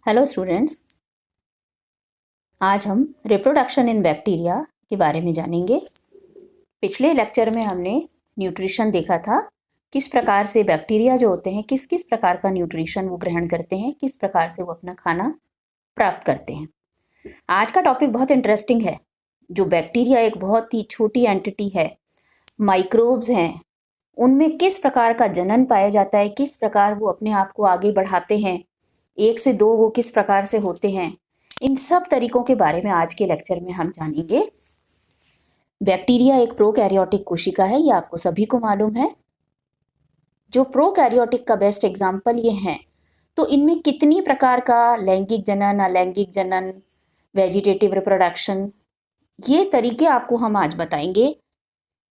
Hello students. आज हम reproduction in bacteria के बारे में जानेंगे। पिछले लेक्चर में हमने न्यूट्रिशन देखा था, किस प्रकार से बैक्टीरिया जो होते हैं किस किस प्रकार का न्यूट्रिशन वो ग्रहण करते हैं, किस प्रकार से वो अपना खाना प्राप्त करते हैं। आज का टॉपिक बहुत इंटरेस्टिंग है। जो बैक्टीरिया एक बहुत ही छोटी एंटिटी है, माइक्रोब्स हैं, उनमें किस प्रकार का जनन पाया जाता है, किस प्रकार वो अपने आप को आगे बढ़ाते हैं, 1 से 2 वो किस प्रकार से होते हैं, इन सब तरीकों के बारे में आज के लेक्चर में हम जानेंगे। बैक्टीरिया एक प्रोकैरियोटिक कोशिका है, ये आपको सभी को मालूम है। जो प्रोकैरियोटिक का बेस्ट एग्जाम्पल ये हैं। तो इनमें कितनी प्रकार का लैंगिक जनन, अलैंगिक जनन, वेजिटेटिव रिप्रोडक्शन, ये तरीके आपको हम आज बताएंगे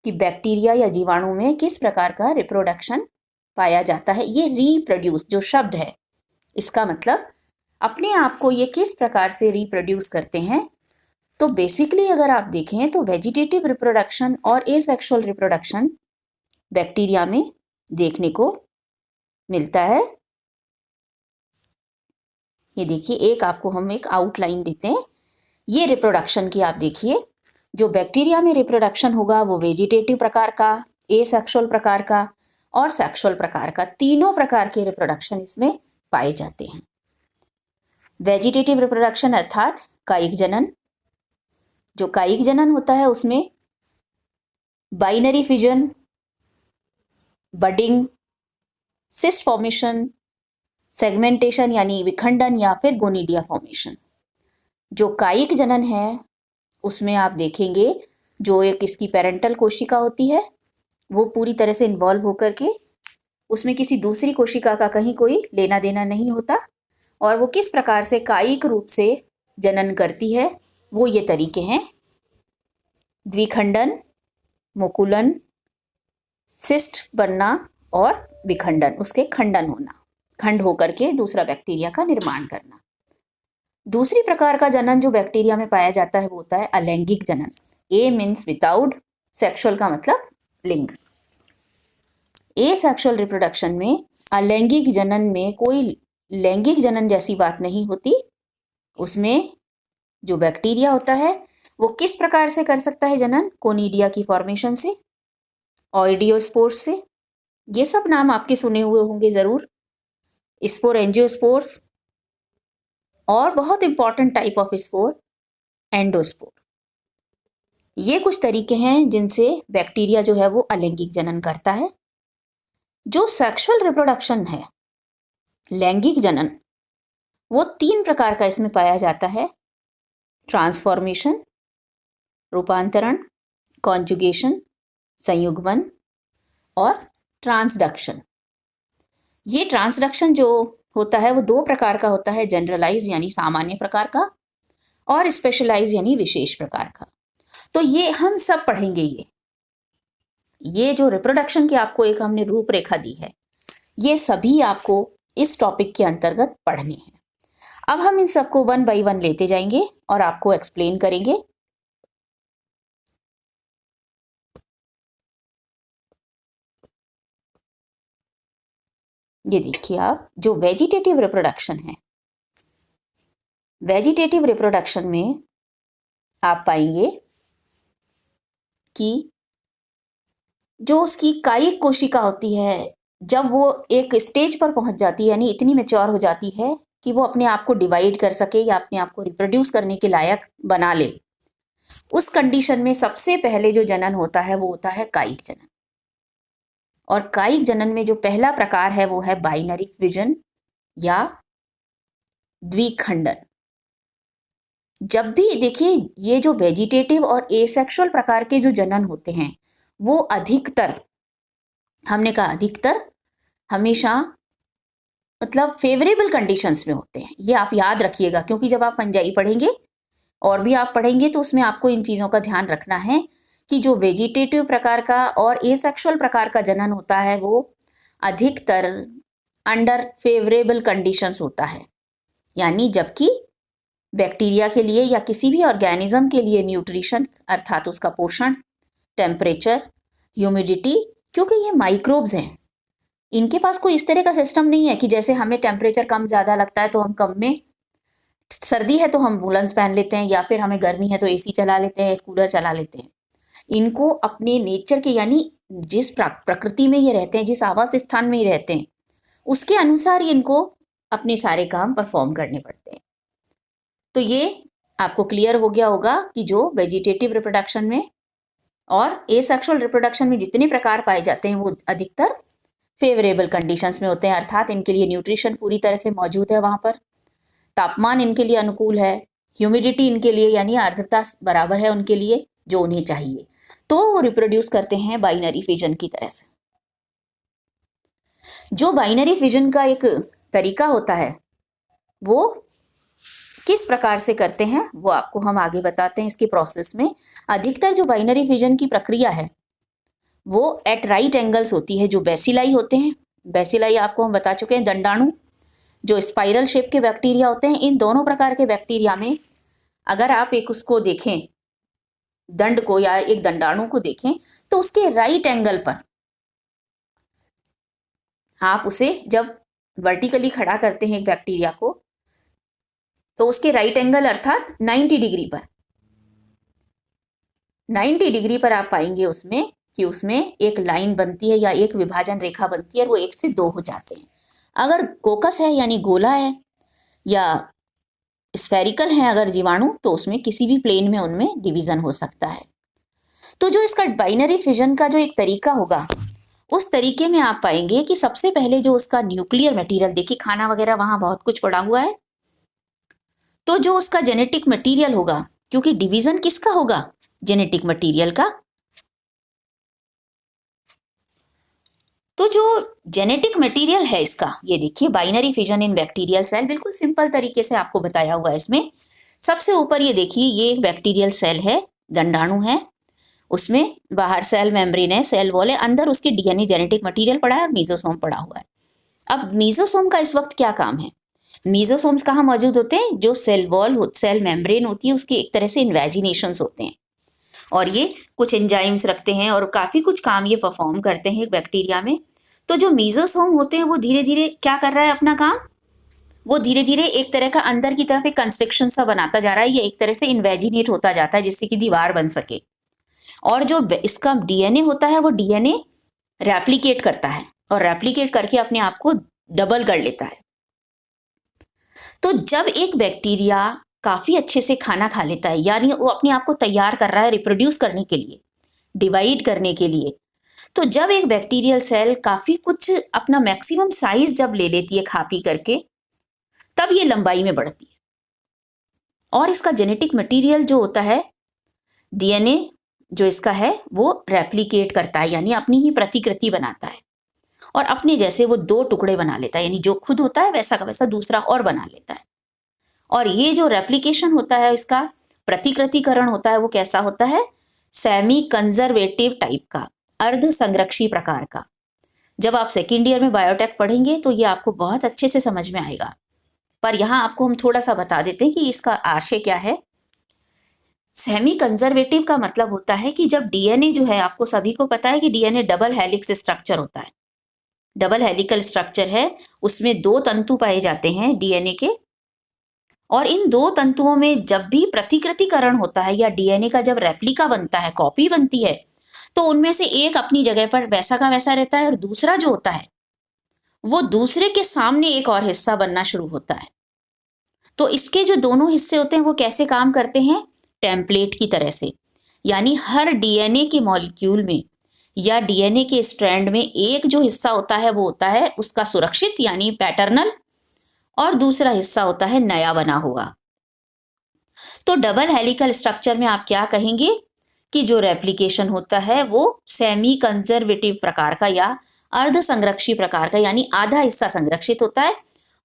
कि बैक्टीरिया या जीवाणु में किस प्रकार का रिप्रोडक्शन पाया जाता है। ये रीप्रोड्यूस जो शब्द है, इसका मतलब अपने आप को ये किस प्रकार से रिप्रोड्यूस करते हैं। तो बेसिकली अगर आप देखें तो वेजिटेटिव रिप्रोडक्शन और एसेक्सुअल रिप्रोडक्शन बैक्टीरिया में देखने को मिलता है। ये देखिए, आपको हम एक आउटलाइन देते हैं। ये रिप्रोडक्शन की आप देखिए, जो बैक्टीरिया में रिप्रोडक्शन होगा वो वेजिटेटिव प्रकार का, एसेक्सुअल प्रकार का और सेक्सुअल प्रकार का, तीनों प्रकार के रिप्रोडक्शन इसमें पाए जाते हैं। वेजिटेटिव रिप्रोडक्शन अर्थात कायिक जनन। जो कायिक जनन होता है उसमें binary fission, budding, cyst formation, segmentation यानी विखंडन या फिर गोनिडिया फॉर्मेशन। जो कायिक जनन है उसमें आप देखेंगे जो एक इसकी पेरेंटल कोशिका होती है वो पूरी तरह से इन्वॉल्व होकर के उसमें किसी दूसरी कोशिका का कहीं कोई लेना देना नहीं होता, और वो किस प्रकार से कायिक रूप से जनन करती है वो ये तरीके हैं: द्विखंडन, मुकुलन, सिस्ट बनना और विखंडन, उसके खंडन होना, खंड होकर के दूसरा बैक्टीरिया का निर्माण करना। दूसरी प्रकार का जनन जो बैक्टीरिया में पाया जाता है वो होता है अलैंगिक जनन। ए मीन्स विदाउट, सेक्सुअल का मतलब लिंग। एसेक्सुअल रिप्रोडक्शन में अलैंगिक जनन में कोई लैंगिक जनन जैसी बात नहीं होती। उसमें जो बैक्टीरिया होता है वो किस प्रकार से कर सकता है जनन? कोनिडिया की फॉर्मेशन से, ऑइडियोस्पोर्स से। ये सब नाम आपके सुने हुए होंगे जरूर। स्पोर एंजियोस्पोर्स और बहुत important type of spore endospore. ये कुछ तरीके हैं जिनसे बैक्टीरिया जो है वो अलैंगिक जनन करता है। जो सेक्सुअल रिप्रोडक्शन है, लैंगिक जनन, वो 3 प्रकार का इसमें पाया जाता है: ट्रांसफॉर्मेशन, रूपांतरण, कॉन्जुगेशन, संयुग्मन, और ट्रांसडक्शन। ये ट्रांसडक्शन जो होता है वो 2 प्रकार का होता है: जनरलाइज यानी सामान्य प्रकार का, और स्पेशलाइज यानी विशेष प्रकार का। तो ये हम सब पढ़ेंगे। ये जो रिप्रोडक्शन की आपको एक हमने रूपरेखा दी है, ये सभी आपको इस टॉपिक के अंतर्गत पढ़ने हैं। अब हम इन सबको 1 बाय 1 लेते जाएंगे और आपको एक्सप्लेन करेंगे। ये देखिए आप, जो वेजिटेटिव रिप्रोडक्शन है, वेजिटेटिव रिप्रोडक्शन में आप पाएंगे कि जो उसकी कायिक कोशिका होती है, जब वो एक स्टेज पर पहुंच जाती है यानी इतनी मैच्योर हो जाती है कि वो अपने आप को डिवाइड कर सके या अपने आप को रिप्रोड्यूस करने के लायक बना ले, उस कंडीशन में सबसे पहले जो जनन होता है वो होता है कायिक जनन। और कायिक जनन में जो पहला प्रकार है वो है बाइनरी फिजन या द्विखंडन। जब भी देखिए, ये जो वेजिटेटिव और एसेक्सुअल प्रकार के जो जनन होते हैं वो अधिकतर, हमने कहा अधिकतर, हमेशा मतलब फेवरेबल कंडीशंस में होते हैं। ये आप याद रखिएगा, क्योंकि जब आप पंजाई पढ़ेंगे और भी आप पढ़ेंगे तो उसमें आपको इन चीज़ों का ध्यान रखना है कि जो वेजिटेटिव प्रकार का और एसेक्सुअल प्रकार का जनन होता है वो अधिकतर अंडर फेवरेबल कंडीशंस होता है। यानी जबकि बैक्टीरिया के लिए या किसी भी ऑर्गेनिज्म के लिए न्यूट्रिशन अर्थात उसका पोषण, टेम्परेचर, ह्यूमिडिटी, क्योंकि ये माइक्रोब्स हैं, इनके पास कोई इस तरह का सिस्टम नहीं है कि जैसे हमें टेम्परेचर कम ज़्यादा लगता है तो हम कम में सर्दी है तो हम वूलन्स पहन लेते हैं, या फिर हमें गर्मी है तो एसी चला लेते हैं, कूलर चला लेते हैं। इनको अपने नेचर के, यानी जिस प्रकृति में ये रहते हैं, जिस आवास स्थान में ये रहते हैं, उसके अनुसार ही इनको अपने सारे काम परफॉर्म करने पड़ते हैं। तो ये आपको क्लियर हो गया होगा कि जो वेजिटेटिव रिप्रोडक्शन में और एसेक्सुअल रिप्रोडक्शन में जितने प्रकार पाए जाते हैं वो अधिकतर फेवरेबल कंडीशंस में होते हैं, अर्थात इनके लिए न्यूट्रिशन पूरी तरह से मौजूद है, वहाँ पर तापमान इनके लिए अनुकूल है, ह्यूमिडिटी इनके लिए यानी आर्द्रता बराबर है उनके लिए जो उन्हें चाहिए, तो वो रिप्रोड्यूस करते हैं बाइनरी फिजन की तरह से। जो बाइनरी फिजन का एक तरीका होता है वो किस प्रकार से करते हैं वो आपको हम आगे बताते हैं इसके प्रोसेस में। अधिकतर जो बाइनरी फिजन की प्रक्रिया है वो एट राइट एंगल्स होती है। जो बेसिलाई होते हैं, बेसिलाई आपको हम बता चुके हैं, दंडाणु जो स्पाइरल शेप के बैक्टीरिया होते हैं, इन दोनों प्रकार के बैक्टीरिया में अगर आप एक उसको देखें, दंड को या एक दंडाणु को देखें, तो उसके राइट एंगल पर आप उसे जब वर्टिकली खड़ा करते हैं एक बैक्टीरिया को, तो उसके राइट एंगल अर्थात 90 डिग्री पर, 90 डिग्री पर आप पाएंगे उसमें कि उसमें एक लाइन बनती है या एक विभाजन रेखा बनती है और वो 1 से 2 हो जाते हैं। अगर कोकस है यानी गोला है या स्फेरिकल है अगर जीवाणु, तो उसमें किसी भी प्लेन में उनमें डिवीजन हो सकता है। तो जो इसका बाइनरी फिजन का जो एक तरीका होगा, उस तरीके में आप पाएंगे कि सबसे पहले जो उसका न्यूक्लियर मटेरियल, देखिए खाना वगैरह वहां बहुत कुछ पड़ा हुआ है, तो जो उसका जेनेटिक मटेरियल होगा, क्योंकि डिवीजन किसका होगा, जेनेटिक मटेरियल का, तो जो जेनेटिक मटेरियल है इसका, ये देखिए binary fission in bacterial cell, बिल्कुल सिंपल तरीके से आपको बताया हुआ है इसमें। सबसे ऊपर ये देखिए, ये एक बैक्टीरियल सेल है, दंडाणु है, उसमें बाहर सेल मेम्ब्रेन है, सेल वॉल है, अंदर उसके डीएनए जेनेटिक मटेरियल पड़ा है और मीजोसोम पड़ा हुआ है। अब मीजोसोम का इस वक्त क्या काम है, मीजोसोम्स कहाँ मौजूद होते हैं, जो सेल वॉल, सेल मेम्ब्रेन होती है उसके एक तरह से इन्वेजिनेशंस होते हैं, और ये कुछ एंजाइम्स रखते हैं और काफ़ी कुछ काम ये परफॉर्म करते हैं एक बैक्टीरिया में। तो जो मीजोसोम होते हैं वो धीरे धीरे क्या कर रहा है अपना काम, वो धीरे धीरे एक तरह का अंदर की तरफ एक कंस्ट्रिक्शन सा बनाता जा रहा है, ये एक तरह से इन्वेजिनेट होता जाता है जिससे कि दीवार बन सके। और जो इसका डीएनए होता है वो डीएनए रेप्लिकेट करता है और रेप्लिकेट करके अपने आप को डबल कर लेता है। तो जब एक बैक्टीरिया काफ़ी अच्छे से खाना खा लेता है, यानी वो अपने आप को तैयार कर रहा है रिप्रोड्यूस करने के लिए, डिवाइड करने के लिए, तो जब एक बैक्टीरियल सेल काफ़ी कुछ अपना मैक्सिमम साइज जब ले लेती है खा पी करके, तब ये लंबाई में बढ़ती है और इसका जेनेटिक मटेरियल जो होता है, डीएनए जो इसका है, वो रेप्लिकेट करता है, यानी अपनी ही प्रतिकृति बनाता है और अपने जैसे वो 2 टुकड़े बना लेता है, यानी जो खुद होता है वैसा का वैसा दूसरा और बना लेता है। और ये जो रेप्लिकेशन होता है, इसका प्रतिकृतिकरण होता है, वो कैसा होता है, सेमी कंजर्वेटिव टाइप का, अर्ध संरक्षी प्रकार का। जब आप सेकेंड ईयर में बायोटेक पढ़ेंगे तो ये आपको बहुत अच्छे से समझ में आएगा, पर यहाँ आपको हम थोड़ा सा बता देते हैं कि इसका आशय क्या है। सेमी कंजर्वेटिव का मतलब होता है कि जब डीएनए जो है, आपको सभी को पता है कि डीएनए डबल हेलिक्स स्ट्रक्चर होता है, डबल हेलिकल स्ट्रक्चर है, उसमें 2 तंतु पाए जाते हैं डीएनए के, और इन 2 तंतुओं में जब भी प्रतिकृतिकरण होता है या डीएनए का जब रेप्लिका बनता है, कॉपी बनती है, तो उनमें से एक अपनी जगह पर वैसा का वैसा रहता है और दूसरा जो होता है वो दूसरे के सामने एक और हिस्सा बनना शुरू होता है। तो इसके जो दोनों हिस्से होते हैं वो कैसे काम करते हैं, टेम्पलेट की तरह से, यानी हर डीएनए के मॉलिक्यूल में या डीएनए के स्ट्रैंड में एक जो हिस्सा होता है वो होता है उसका सुरक्षित यानी पैटर्नल, और दूसरा हिस्सा होता है नया बना हुआ। तो डबल हेलिकल स्ट्रक्चर में आप क्या कहेंगे कि जो रेप्लिकेशन होता है वो सेमी कंजर्वेटिव प्रकार का या अर्ध संरक्षी प्रकार का, यानी आधा हिस्सा संरक्षित होता है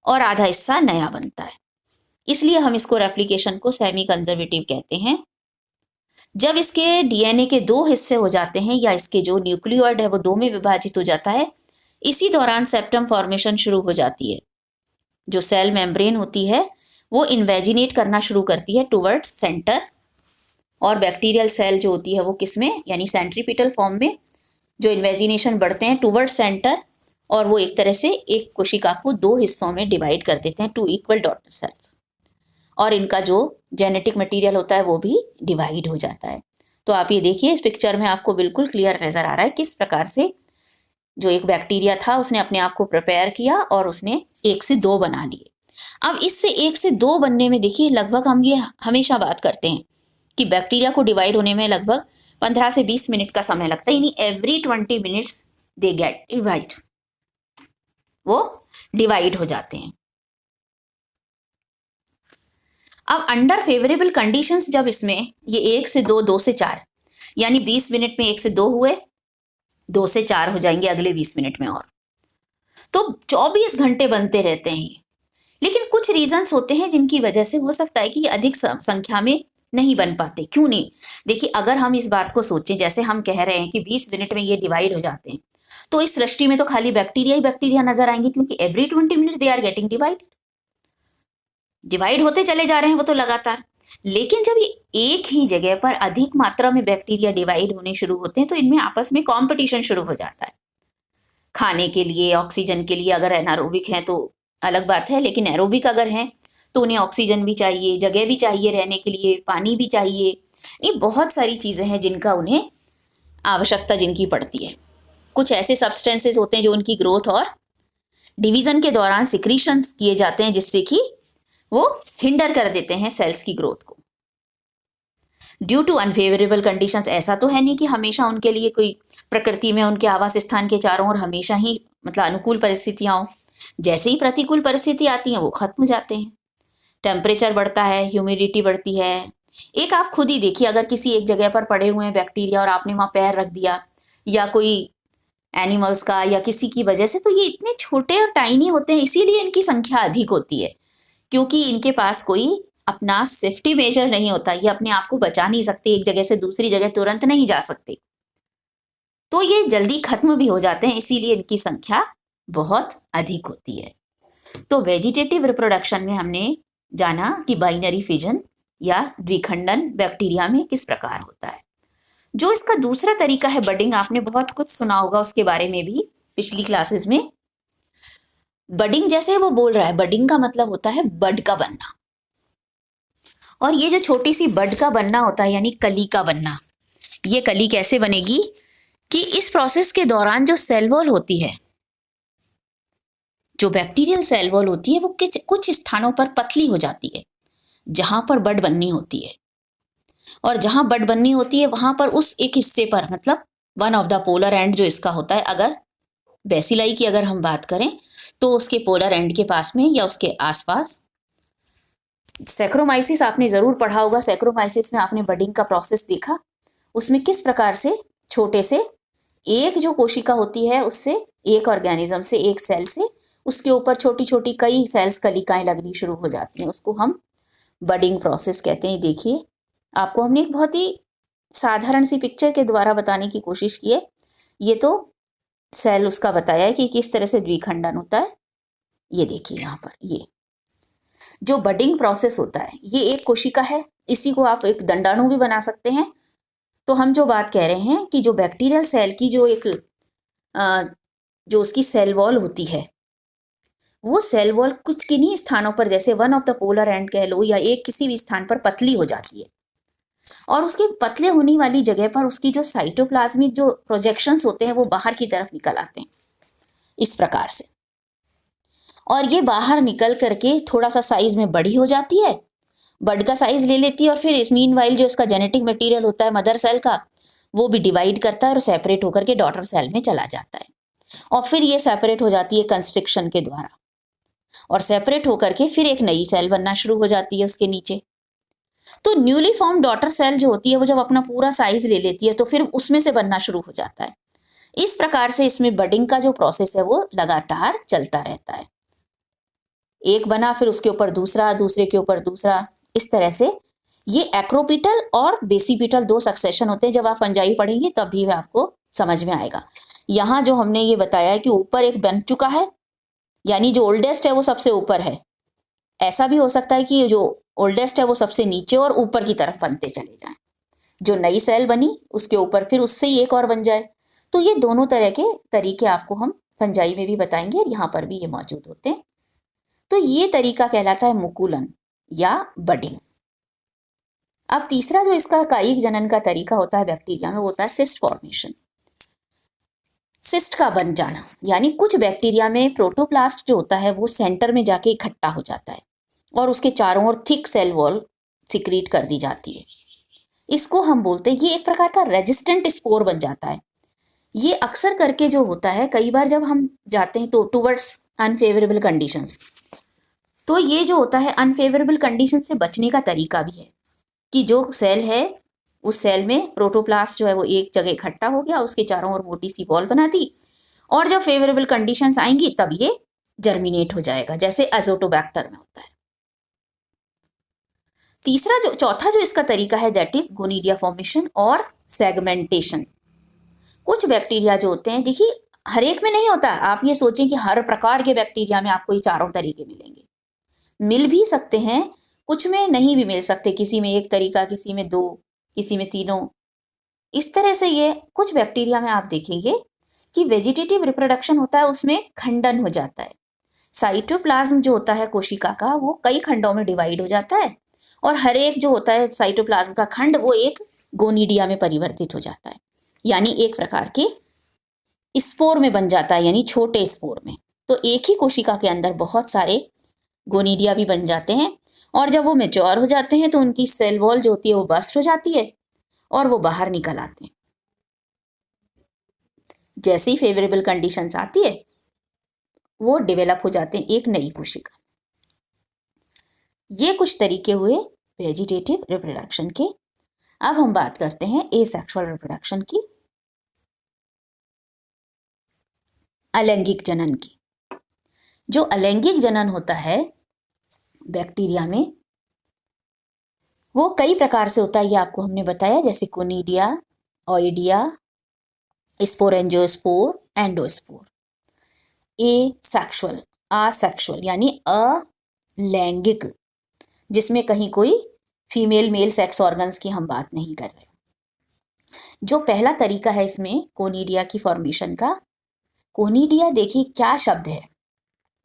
और आधा हिस्सा नया बनता है, इसलिए हम इसको रेप्लिकेशन को सेमी कंजर्वेटिव कहते हैं। जब इसके डीएनए के 2 हिस्से हो जाते हैं या इसके जो न्यूक्लियोइड है वो 2 में विभाजित हो जाता है, इसी दौरान सेप्टम फॉर्मेशन शुरू हो जाती है। जो सेल मेम्ब्रेन होती है वो इन्वेजिनेट करना शुरू करती है टुवर्ड्स सेंटर, और बैक्टीरियल सेल जो होती है वो किस में, यानी सेंट्रीपिटल फॉर्म में जो इन्वेजिनेशन बढ़ते हैं टुवर्ड्स सेंटर, और वो एक तरह से एक कोशिका को 2 हिस्सों में डिवाइड कर देते हैं, 2 इक्वल डॉटर सेल्स। और इनका जो जेनेटिक मटेरियल होता है वो भी डिवाइड हो जाता है। तो आप ये देखिए, इस पिक्चर में आपको बिल्कुल क्लियर नज़र आ रहा है किस प्रकार से जो एक बैक्टीरिया था उसने अपने आप को प्रिपेयर किया और उसने 1 से 2 बना लिए। अब इससे 1 से 2 बनने में देखिए, लगभग हम ये हमेशा बात करते हैं कि बैक्टीरिया को डिवाइड होने में लगभग 15 से 20 मिनट का समय लगता है, यानी every 20 minutes they get divide, वो डिवाइड हो जाते हैं। अब अंडर फेवरेबल कंडीशंस जब इसमें ये 1 से 2, 2 से 4, यानी 20 मिनट में 1 से 2 हुए, 2 से 4 हो जाएंगे अगले 20 मिनट में, और तो 24 घंटे बनते रहते हैं। लेकिन कुछ रीजंस होते हैं जिनकी वजह से हो सकता है कि ये अधिक संख्या में नहीं बन पाते। क्यों नहीं? देखिए, अगर हम इस बात को सोचें, जैसे हम कह रहे हैं कि 20 मिनट में ये डिवाइड हो जाते हैं, तो इस सृष्टि में तो खाली बैक्टीरिया ही बैक्टीरिया नजर आएंगे, क्योंकि every 20 minutes they are getting divide होते चले जा रहे हैं वो तो लगातार। लेकिन जब ये एक ही जगह पर अधिक मात्रा में बैक्टीरिया डिवाइड होने शुरू होते हैं तो इनमें आपस में कंपटीशन शुरू हो जाता है खाने के लिए, ऑक्सीजन के लिए। अगर एनारोबिक हैं तो अलग बात है, लेकिन एरोबिक अगर हैं तो उन्हें ऑक्सीजन भी चाहिए, जगह भी चाहिए रहने के लिए, पानी भी चाहिए। ये बहुत सारी चीज़ें हैं जिनका उन्हें आवश्यकता जिनकी पड़ती है। कुछ ऐसे सब्सटेंसेस होते हैं जो उनकी ग्रोथ और डिवीजन के दौरान सिक्रीशंस किए जाते हैं, जिससे कि वो हिंडर कर देते हैं सेल्स की ग्रोथ को। ड्यू टू अनफेवरेबल कंडीशंस, ऐसा तो है नहीं कि हमेशा उनके लिए कोई प्रकृति में उनके आवास स्थान के चारों ओर हमेशा ही मतलब अनुकूल परिस्थितियां हो। जैसे ही प्रतिकूल परिस्थिति आती हैं वो खत्म हो जाते हैं। टेम्परेचर बढ़ता है, ह्यूमिडिटी बढ़ती है। एक आप खुद ही देखिए, अगर किसी एक जगह पर पड़े हुए हैं बैक्टीरिया और आपने वहाँ पैर रख दिया, या कोई एनिमल्स का या किसी की वजह से, तो ये इतने छोटे और टाइनी होते हैं, इसीलिए इनकी संख्या अधिक होती है, क्योंकि इनके पास कोई अपना सेफ्टी मेजर नहीं होता। ये अपने आप को बचा नहीं सकते, एक जगह से दूसरी जगह तुरंत नहीं जा सकते, तो ये जल्दी खत्म भी हो जाते हैं, इसीलिए इनकी संख्या बहुत अधिक होती है। तो वेजिटेटिव रिप्रोडक्शन में हमने जाना कि बाइनरी फिजन या द्विखंडन बैक्टीरिया में किस प्रकार होता है। जो इसका दूसरा तरीका है बडिंग, आपने बहुत कुछ सुना होगा उसके बारे में भी पिछली क्लासेस में। बडिंग जैसे वो बोल रहा है, बडिंग का मतलब होता है बड का बनना, और ये जो छोटी सी बड का बनना होता है यानी कली का बनना, ये कली कैसे बनेगी कि इस प्रोसेस के दौरान जो सेल वॉल होती है, जो बैक्टीरियल सेल वॉल होती है, वो कुछ स्थानों पर पतली हो जाती है जहां पर बड बननी होती है, और जहां बड बननी होती है वहां पर उस एक हिस्से पर, मतलब one of the polar and जो इसका होता है, अगर बेसिलाई की अगर हम बात करें तो उसके पोलर एंड के पास में या उसके आसपास सैक्रोमाइसिस आपने जरूर पढ़ा होगा। सैक्रोमाइसिस में आपने बडिंग का प्रोसेस देखा, उसमें किस प्रकार से छोटे से एक जो कोशिका होती है उससे, एक ऑर्गेनिज्म से, एक सेल से, उसके ऊपर छोटी छोटी कई सेल्स, कलिकाएं लगनी शुरू हो जाती हैं, उसको हम बडिंग प्रोसेस कहते हैं। देखिए, आपको हमने एक बहुत ही साधारण सी पिक्चर के द्वारा बताने की कोशिश की है। ये तो सेल उसका बताया है कि किस तरह से द्विखंडन होता है। ये देखिए यहाँ पर, ये जो बडिंग प्रोसेस होता है, ये एक कोशिका है, इसी को आप एक दंडाणु भी बना सकते हैं। तो हम जो बात कह रहे हैं कि जो बैक्टीरियल सेल की जो एक जो उसकी सेल वॉल होती है, वो सेल वॉल कुछ किन्हीं स्थानों पर, जैसे one of the polar and कह लो, या एक किसी भी स्थान पर पतली हो जाती है, और उसके पतले होने वाली जगह पर उसकी जो साइटोप्लाज्मिक जो प्रोजेक्शंस होते हैं वो बाहर की तरफ निकल आते हैं इस प्रकार से, और ये बाहर निकल करके थोड़ा सा साइज में बड़ी हो जाती है, बड का साइज ले लेती है, और फिर इस मीनवाइल जो इसका जेनेटिक मटेरियल होता है मदर सेल का, वो भी डिवाइड करता है और सेपरेट होकर के डॉटर सेल में चला जाता है, और फिर ये सेपरेट हो जाती है कंस्ट्रिक्शन के द्वारा, और सेपरेट होकर के फिर एक नई सेल बनना शुरू हो जाती है उसके नीचे। तो न्यूली फॉर्म डॉटर सेल जो होती है वो जब अपना पूरा साइज ले लेती है तो फिर उसमें से बनना शुरू हो जाता है। इस प्रकार से इसमें बडिंग का जो प्रोसेस है वो लगातार चलता रहता है, एक बना फिर उसके ऊपर दूसरा, दूसरे के ऊपर दूसरा, इस तरह से। ये एक्रोपिटल और बेसिपिटल 2 सक्सेशन होते हैं। जब आप फंजाई पढ़ेंगे तब भी आपको समझ में आएगा। यहाँ जो हमने ये बताया है कि ऊपर एक बन चुका है, यानी जो ओल्डेस्ट है वो सबसे ऊपर है। ऐसा भी हो सकता है कि जो ओल्डेस्ट है वो सबसे नीचे और ऊपर की तरफ बनते चले जाएं, जो नई सेल बनी उसके ऊपर फिर उससे ही एक और बन जाए। तो ये दोनों तरह के तरीके आपको हम फंजाई में भी बताएंगे और यहाँ पर भी ये मौजूद होते हैं। तो ये तरीका कहलाता है मुकुलन। या बडिंग। अब तीसरा जो इसका कायिक जनन का तरीका होता है बैक्टीरिया में, वो होता है सिस्ट फॉर्मेशन, सिस्ट का बन जाना। यानी कुछ बैक्टीरिया में प्रोटोप्लास्ट जो होता है वो सेंटर में जाके इकट्ठा हो जाता है और उसके चारों ओर थिक सेल वॉल सिक्रीट कर दी जाती है। इसको हम बोलते हैं, ये एक प्रकार का रेजिस्टेंट स्पोर बन जाता है। ये अक्सर करके जो होता है, कई बार जब हम जाते हैं तो टुवर्ड्स अनफेवरेबल कंडीशंस, तो ये जो होता है अनफेवरेबल कंडीशन से बचने का तरीका भी है कि जो सेल है उस सेल में प्रोटोप्लास्ट जो है वो एक जगह इकट्ठा हो गया, उसके चारों ओर मोटी सी वॉल बना दी, और जब फेवरेबल कंडीशंस आएंगी तब ये जर्मिनेट हो जाएगा, जैसे अजोटोबैक्टर में होता है। चौथा जो इसका तरीका है दैट इज गोनिडिया फॉर्मेशन और सेगमेंटेशन। कुछ बैक्टीरिया जो होते हैं, देखिए हर एक में नहीं होता, आप ये सोचें कि हर प्रकार के बैक्टीरिया में आपको ये चारों तरीके मिलेंगे, मिल भी सकते हैं, कुछ में नहीं भी मिल सकते, किसी में एक तरीका, किसी में दो, किसी में तीनों। इस तरह से ये कुछ बैक्टीरिया में आप देखेंगे कि वेजिटेटिव रिप्रोडक्शन होता है, उसमें खंडन हो जाता है। साइटोप्लाज्म जो होता है कोशिका का, वो कई खंडों में डिवाइड हो जाता है और हर एक जो होता है साइटोप्लाज्म का खंड वो एक गोनिडिया में परिवर्तित हो जाता है, यानी एक प्रकार के स्पोर में बन जाता है, यानी छोटे स्पोर में। तो एक ही कोशिका के अंदर बहुत सारे गोनिडिया भी बन जाते हैं और जब वो मैच्योर हो जाते हैं तो उनकी सेल वॉल जो होती है वो बस्ट हो जाती है और वो बाहर निकल आते हैं। जैसे ही फेवरेबल कंडीशंस आती है वो डेवलप हो जाते हैं एक नई कोशिका। ये कुछ तरीके हुए वेजिटेटिव रिप्रोडक्शन के। अब हम बात करते हैं एसेक्सुअल रिप्रोडक्शन की, अलैंगिक जनन की। जो अलैंगिक जनन होता है बैक्टीरिया में वो कई प्रकार से होता है, ये आपको हमने बताया, जैसे conidia, oidia, sporangiospore, endospore. Asexual, asexual यानी अलैंगिक, जिसमें कहीं कोई फीमेल मेल सेक्स ऑर्गन्स की हम बात नहीं कर रहे। जो पहला तरीका है इसमें कोनिडिया की फॉर्मेशन का, कोनिडिया देखिए क्या शब्द है,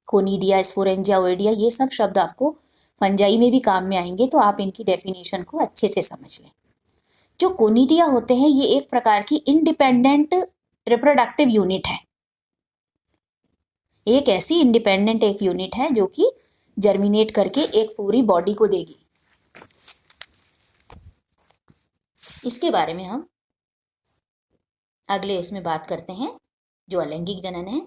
कोनिडिया, स्पोरेंजिया, ओइडिया, ये सब शब्द आपको फंजाई में भी काम में आएंगे, तो आप इनकी डेफिनेशन को अच्छे से समझ लें। जो कोनिडिया होते हैं ये एक प्रकार की इंडिपेंडेंट रिप्रोडक्टिव यूनिट है, एक ऐसी इंडिपेंडेंट एक यूनिट है जो कि जर्मिनेट करके एक पूरी बॉडी को देगी। इसके बारे में हम अगले उसमें बात करते हैं जो अलैंगिक जनन है।